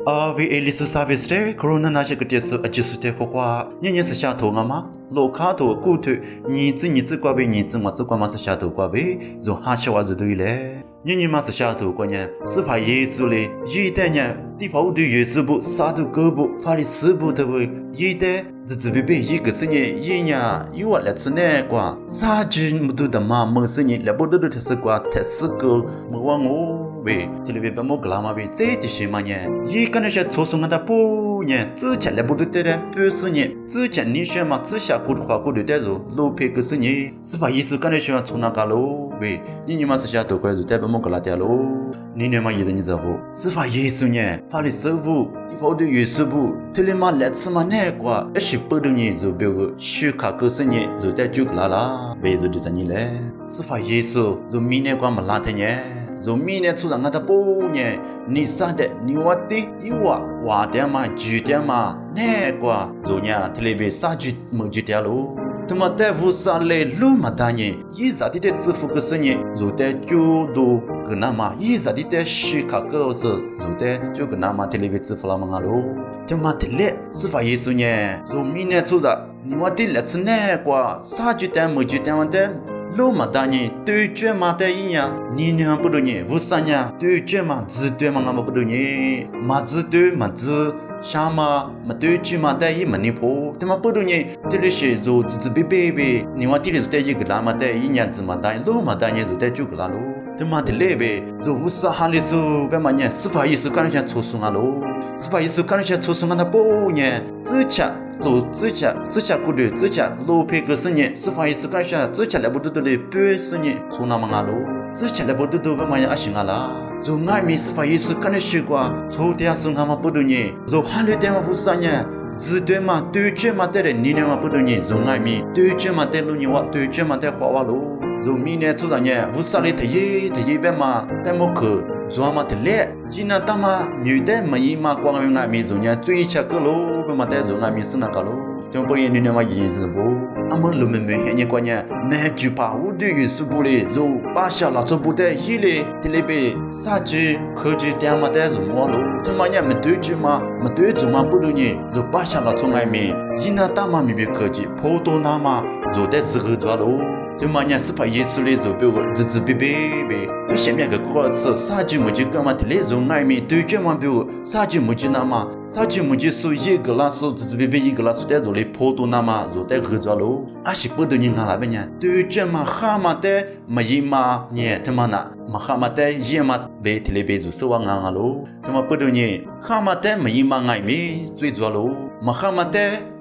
vì Elisu service đấy corona na cái tiết sự adjust thế khoa nhưng sự xa thổ ngama lô khá thổ cụ thể nhị chữ qua bên nhị chữ mà sự xa thổ qua bên rồi hai chữ vào rồi lẽ nhưng mà sự xa thổ qua nhà sự phải Giêsu lệ duy thế nhà đi phẫu đi Giêsu bộ sa thổ cơ bộ phải sư bộ thôi vậy duy thế只被一个生意一年有啊来次呢瓜，啥子么都的嘛，么生意来不都特是瓜，特是个么往我呗，这里边把么个啦嘛呗，这的是嘛呢？一个那些做生意的不呢，之前来不都得的，不是呢，之前你说嘛，之下过的话过的得着，老配个生意，是把意思干的说从那个喽呗，你嘛是下头过来就代表么个啦的喽，你嘛意思你知道不？是把意思呢，法律师傅。跑的有时不，特里嘛来次嘛那个，也是不懂你就别个学卡个生意，就在就啦啦，别就在你嘞。是发耶稣，就明年光嘛拉天呢，就明年出来我的包呢，你啥的，你话的，有啊，话的嘛，句的嘛，那个，就呢，特里别啥句么句的喽。他妈在屋上来路嘛大呢，一啥的支付个生意，就在就都。个那么一直的学卡个是，有的就个那么特别支付了嘛喽。就嘛特别是发耶稣呢，就明年出的，你话的那次那个啥就单没就单完的，老嘛大呢，对卷嘛的一样，你呢不懂呢，无啥呢，对卷嘛字对嘛我不懂呢，嘛字对嘛字。啥嘛，嘛对句嘛带一门你破，他妈不懂呢，这里写着自别，你话地里就带一个啦嘛带一年子嘛带，老嘛带呢就带九个啦喽。他妈的嘞呗，就无啥哈里说，别嘛呢，是把意思干那些粗松啊喽，是把意思干那些粗松啊那包呢，自家过的自家老配个生意，是把意思干些自家来不得嘞，不生意从那么啊喽，自家来不得别嘛呀行啊啦。就俺们是把意思干的习惯，从点是俺们不懂呢，就喊了点嘛不啥呢，只对嘛对句嘛对的，你呢嘛不懂呢，就俺们对句嘛对路呢话，对句嘛对话话喽，就明年出来呢，不啥哩他一边嘛，但么去做嘛的嘞，今年他嘛女的嘛一嘛光明俺们就呢最吃个喽，不嘛带就俺们是那个喽。就不然你那么意思不？俺们路面没看见过呢，那句话我对于是不嘞，就把小拉出不得一嘞，这里边啥句科技点嘛带就么喽？他妈呢没对句嘛，没对句嘛不对呢，就把小拉出外面，一那大嘛没别科技，跑到那嘛就得是个抓喽。就嘛呢是把耶稣嘞就别个自别，有下面个歌词，啥句没就干嘛的嘞，就外面对句嘛别个，啥句没就那嘛，啥句没就说一个啦说自别一个啦说在做嘞跑到那嘛就得个抓喽，还是不对人家那边呢，对句嘛哈嘛的嘛一嘛呢他妈那。嘛哈嘛的一嘛被特别就说话硬喽，他妈不对呢，哈嘛的嘛一嘛爱没最抓喽，嘛哈嘛的。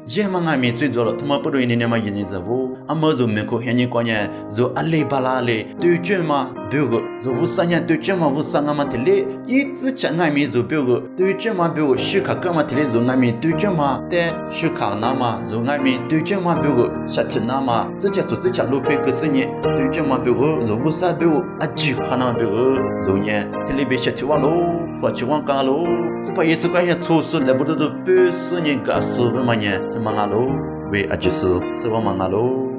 一嘛俺们最多了，他妈不对你那么一年子不，俺们就没可现你过年，就阿里巴拉嘞，对卷嘛，别个，就无啥年对卷嘛，无啥俺们的嘞，一直讲俺们就别个，对卷嘛别个，许卡干嘛的嘞，就俺们对卷嘛，但许卡那嘛，就俺们对卷嘛别个，下次那嘛，自家做自家路配个事业，对卷嘛别个，就无啥别个，阿句话那别个，就呢，这里边下去话喽，话去往干喽，是把也是关系措施来不得都不是人家说的嘛呢。Mangalo, we ajisu, sewa mangalo.